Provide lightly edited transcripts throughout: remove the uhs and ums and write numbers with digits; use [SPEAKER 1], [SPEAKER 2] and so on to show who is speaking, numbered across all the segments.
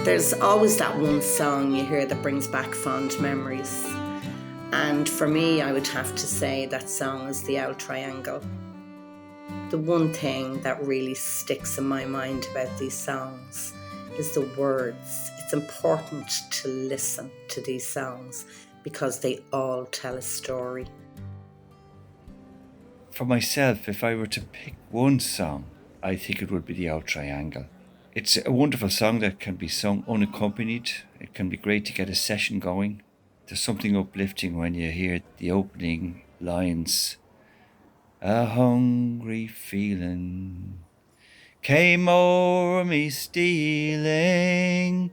[SPEAKER 1] There's always that one song you hear that brings back fond memories. And for me, I would have to say that song is The Owl Triangle. The one thing that really sticks in my mind about these songs is the words. It's important to listen to these songs because they all tell a story.
[SPEAKER 2] For myself, if I were to pick one song, I think it would be The Owl Triangle. It's a wonderful song that can be sung unaccompanied. It can be great to get a session going. There's something uplifting when you hear the opening lines. A hungry feeling came o'er me stealing,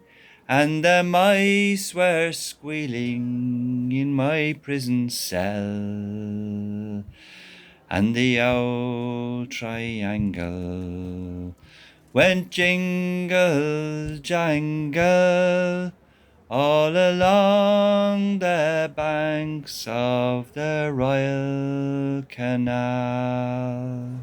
[SPEAKER 2] and the mice were squealing in my prison cell. And the owl triangle went jingle jangle all along the banks of the Royal Canal.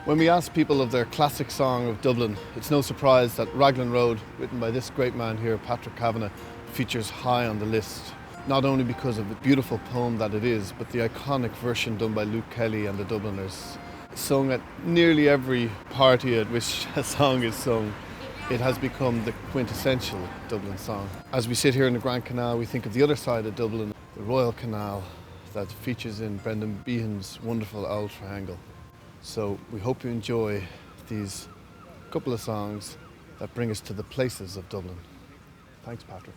[SPEAKER 3] When we ask people of their classic song of Dublin, it's no surprise that Raglan Road, written by this great man here, Patrick Kavanagh, features high on the list. Not only because of the beautiful poem that it is, but the iconic version done by Luke Kelly and the Dubliners. Sung at nearly every party at which a song is sung, it has become the quintessential Dublin song. As we sit here in the Grand Canal, we think of the other side of Dublin, the Royal Canal, that features in Brendan Behan's wonderful Owl Triangle. So we hope you enjoy these couple of songs that bring us to the places of Dublin. Thanks, Patrick.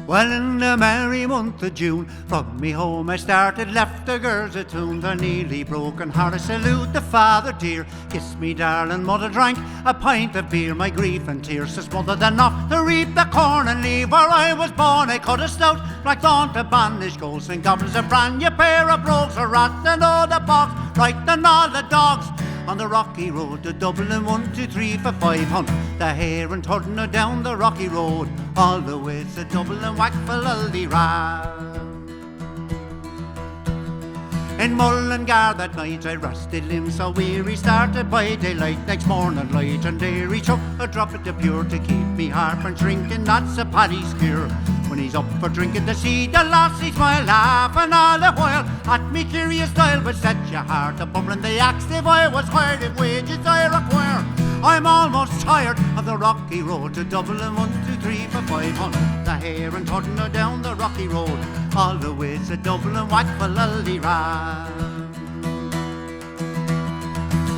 [SPEAKER 4] Well, in the merry month of June, from me home I started, left the girls at home. They're nearly broken heart. I salute the father dear, kiss me darling mother, drank a pint of beer. My grief and tears to smother them not to reap the corn and leave. Where I was born I cut a stout black thorn to banish ghosts and goblins, a brand new pair of brogues, a rat and all the box, right than all the dogs. On the rocky road to Dublin, 1, 2, 3, 4, 5 hunt the hare and turn her down the rocky road, all the way to Dublin, whack for Lully In Mullingar that night I rusted limbs so weary, started by daylight, next morning light and dairy took a drop of the pure to keep me heart from drinking. That's a paddy's cure. When he's up for drinking to see the lassie smile, laughing all the while at me curious style, but set your heart a bubbling. They asked if I was hired, if wages I require. I'm almost tired of the rocky road to Dublin, 1, 2, 3, 4, 5 hunt the hare and turn her down the rocky road, all the way to Dublin, whack for Lully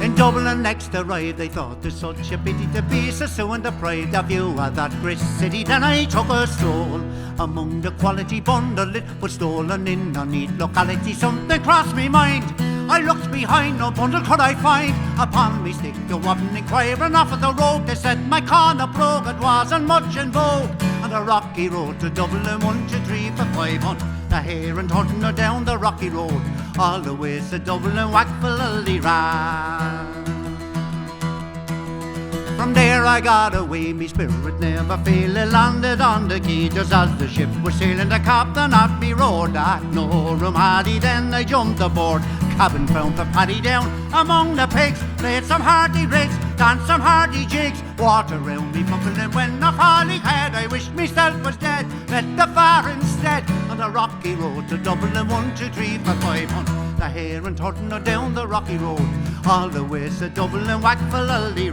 [SPEAKER 4] In Dublin next arrived, they thought there's such a pity to be so soon deprived of view of that great city. Then I took a stroll among the quality bundle, it was stolen in a neat locality. Something crossed me mind, I looked behind, no bundle could I find. Upon me stick a wobbling inquiring off of the road, they said my corner brogue, it wasn't much in vogue. On the rocky road to Dublin, 1, 2, 3, 4, 5 hunt the hare and turn her down the rocky road, all the way to Dublin, whack for Lully From there I got away, me spirit never failed. It landed on the quay just as the ship was sailing. The captain at me roared that no room had he. Then I jumped aboard, cabin found for paddy down among the pigs. Played some hearty rigs, danced some hearty jigs. Water round me bubbling when I falling head. I wished myself was dead, met the fire instead. On the rocky road to Dublin, 1, 2, 3, 4, 5 hunt the hare and turn her down the rocky road, all the way to Dublin, whack for Lully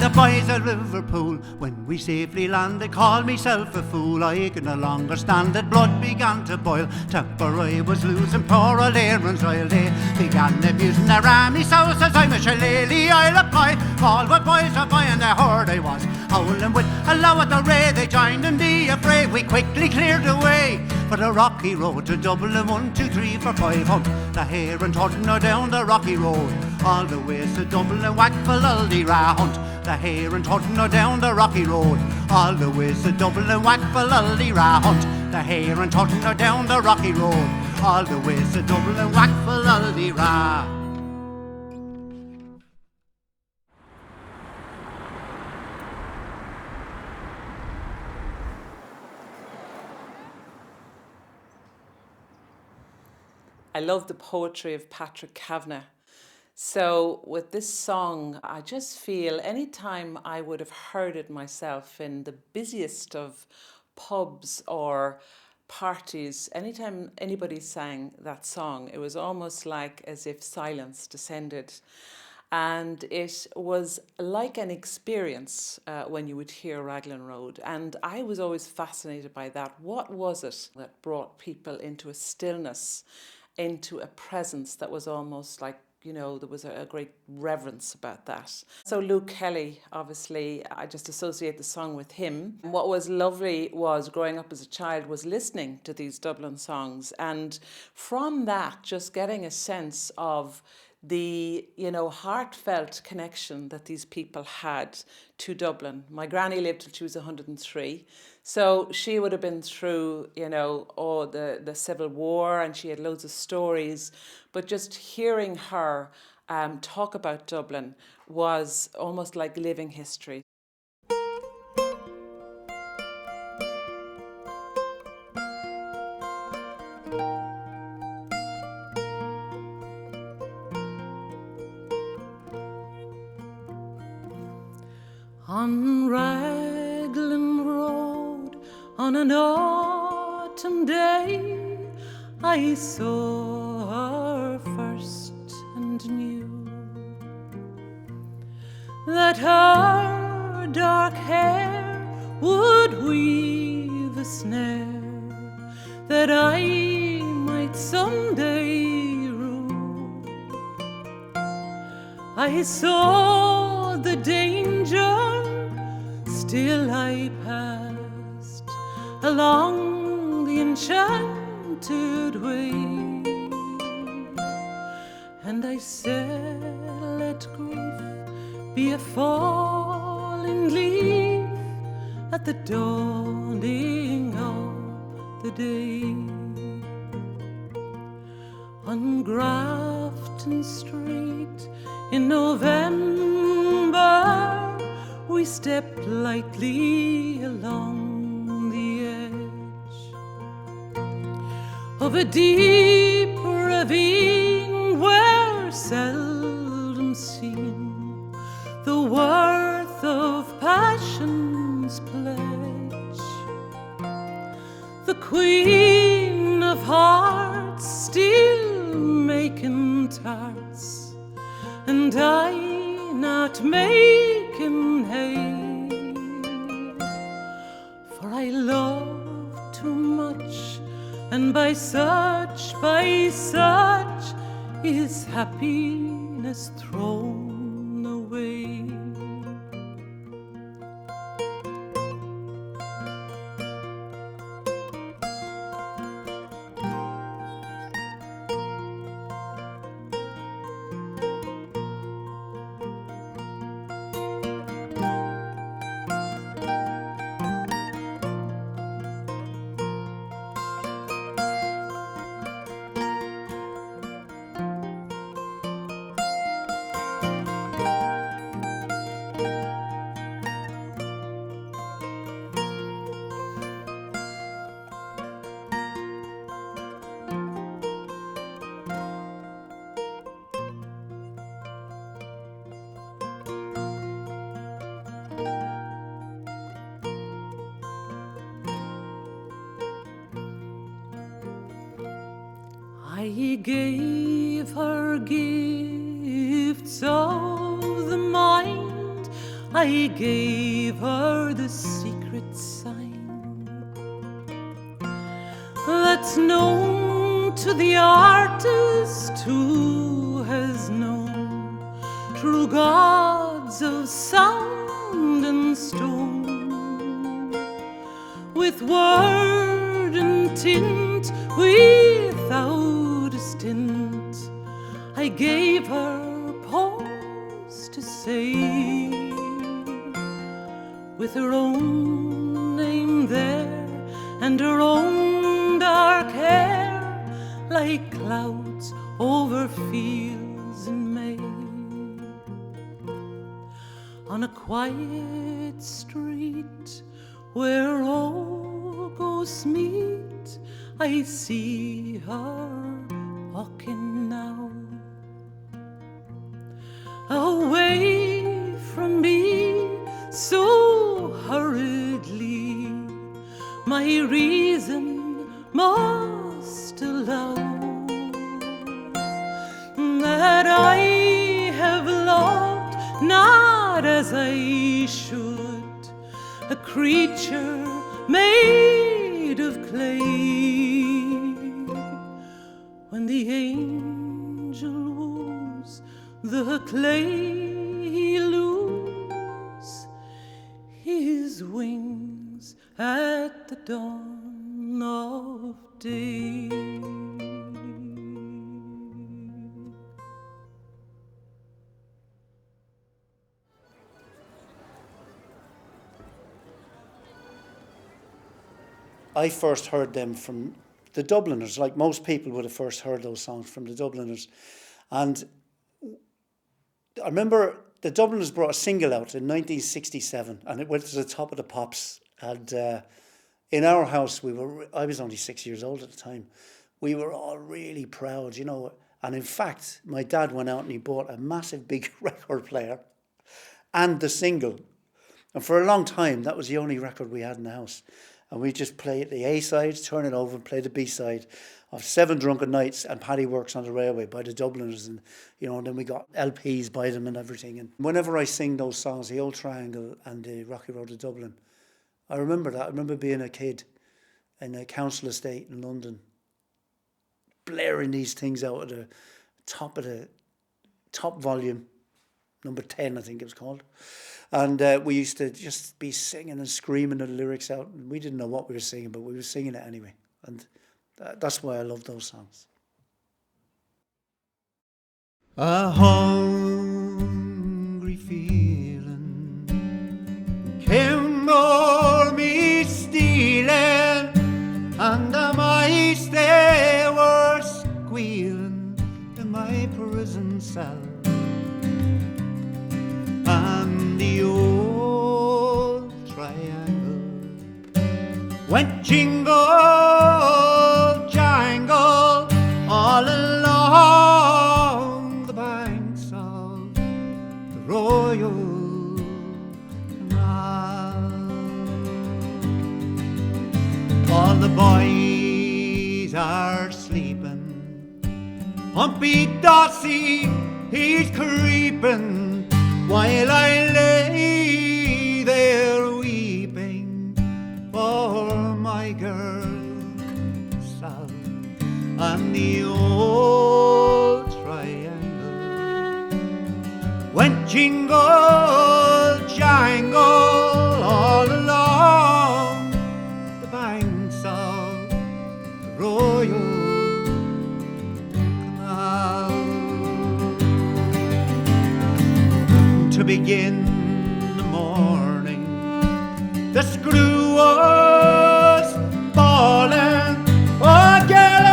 [SPEAKER 4] The boys at Liverpool, when we safely landed, called myself a fool. I could no longer stand it, blood began to boil. Temper I was losing, poor old Aaron's oil. They began abusing their army, so says I'm a shillelagh, I'll apply. All what boys are buying, they heard I was howling with a low at the ray. They joined in the affray, we quickly cleared the way for the rocky road to Dublin, 1, 2, 3, 4, 5 hunt the hare and turn her down the rocky road, all the way to Dublin, whack for Lully hunt the hare and turn her down the rocky road, all the way to Dublin, whack for Lully hunt the hare and turn her down the rocky road, all the way to Dublin, whack for Lully
[SPEAKER 5] I love the poetry of Patrick Kavanagh. So with this song, I just feel anytime I would have heard it myself in the busiest of pubs or parties, anytime anybody sang that song, it was almost like as if silence descended. And it was like an experience when you would hear Raglan Road. And I was always fascinated by that. What was it that brought people into a stillness, into a presence that was almost like, you know, there was a great reverence about that. So Luke Kelly, obviously, I just associate the song with him. And what was lovely was growing up as a child was listening to these Dublin songs. And from that, just getting a sense of the, you know, heartfelt connection that these people had to Dublin. My granny lived till she was 103. So she would have been through, you know, the Civil War, and she had loads of stories. But just hearing her talk about Dublin was almost like living history. On Raglan Road, on an autumn day, I saw her first and knew that her dark hair would weave a snare that I might someday rue. I saw the danger, still I passed along the enchanted way, and I said, let grief be a falling leaf at the dawning of the day. On Grafton Street in November, we stepped lightly along the edge of a deep ravine where seldom seen the worth of passion's pledge. The Queen of Hearts still making tarts, and I not making hay, for I love too much, and by such is happiness thrown away. I gave her gifts of the mind, I gave her the secret sign that's known to the artist who has known true gods of sound and stone. With word and tint, without a stint, I gave her poems to say, with her own name there and her own dark hair, like clouds over fields in May. On a quiet street where all ghosts meet, I see her walking now, away from me so hurriedly. My reason must allow that I have loved not as I should, a creature made of clay. When the angel woos the clay, he lose his wings at the dawn of day.
[SPEAKER 4] I first heard them from the Dubliners, like most people would have first heard those songs from the Dubliners. And I remember the Dubliners brought a single out in 1967, and it went to the top of the pops. And in our house, I was only 6 years old at the time. We were all really proud, you know. And in fact, my dad went out and he bought a massive big record player and the single. And for a long time, that was the only record we had in the house. And we just play the A side, turn it over, and play the B side of Seven Drunken Nights and Paddy Works on the Railway by the Dubliners, and and then we got LPs by them and everything. And whenever I sing those songs, the Old Triangle and the Rocky Road to Dublin, I remember that. I remember being a kid in a council estate in London, blaring these things out of the top volume, number 10, I think it was called. And we used to just be singing and screaming the lyrics out. And we didn't know what we were singing, but we were singing it anyway. And that's why I love those songs. A hungry feeling came o'er me stealing, and the mice they were squealing in my prison cell. And the old triangle went jingle, jangle all along the banks of the Royal Canal. All the boys are sleeping, Humpy Dossie, he's creeping, while I lay there weeping for my girl Sal. And the old triangle went jingle, jangle all along the banks of the Royal to begin the morning. The screw was falling. Oh, get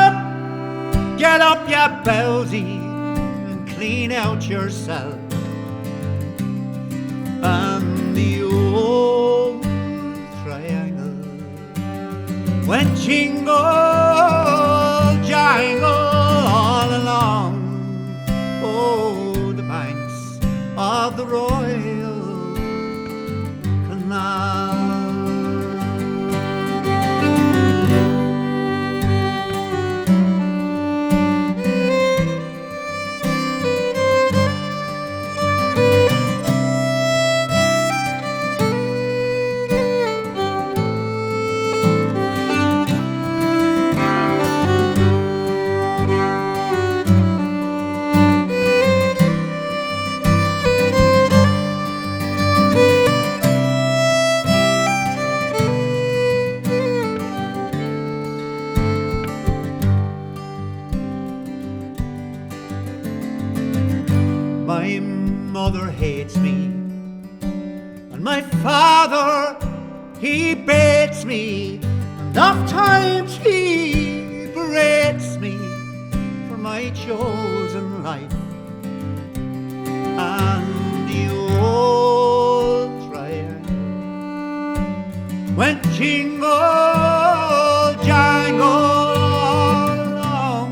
[SPEAKER 4] up, ya Belsy, and clean out yourself. And the old triangle went jingle, jangle all along. Oh, the banks of the Royal Canal. My mother hates me, and my father, he baits me, and oft times he berates me for my chosen life. And the old triangle went jingle, jangle all along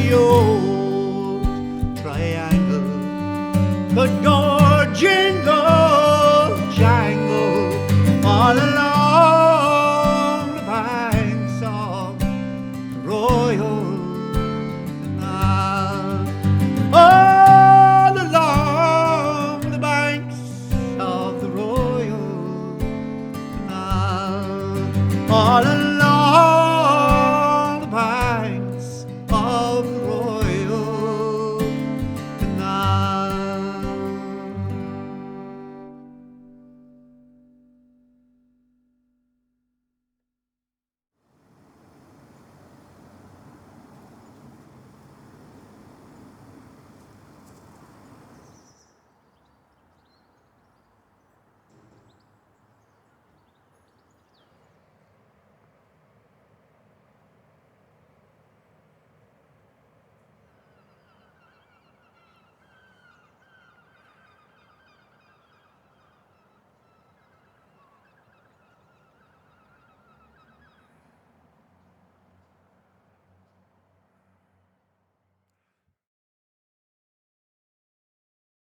[SPEAKER 4] the old triangle could go